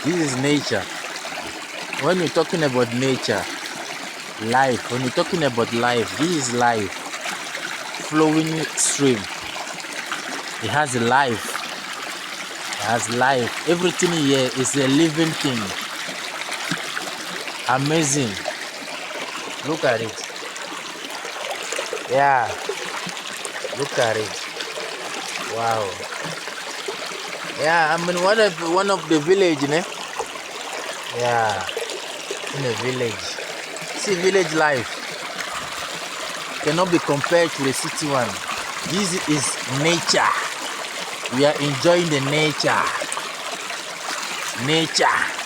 This is nature. When you're talking about nature, life, when you're talking about life, this is life. Flowing stream. It has a life. It has life. Everything here is a living thing. Amazing. Look at it. Yeah. Look at it. Wow. Yeah, I'm in one of the village, né? Yeah, in a village. See, village life cannot be compared to the city one. This is nature. We are enjoying the nature. Nature.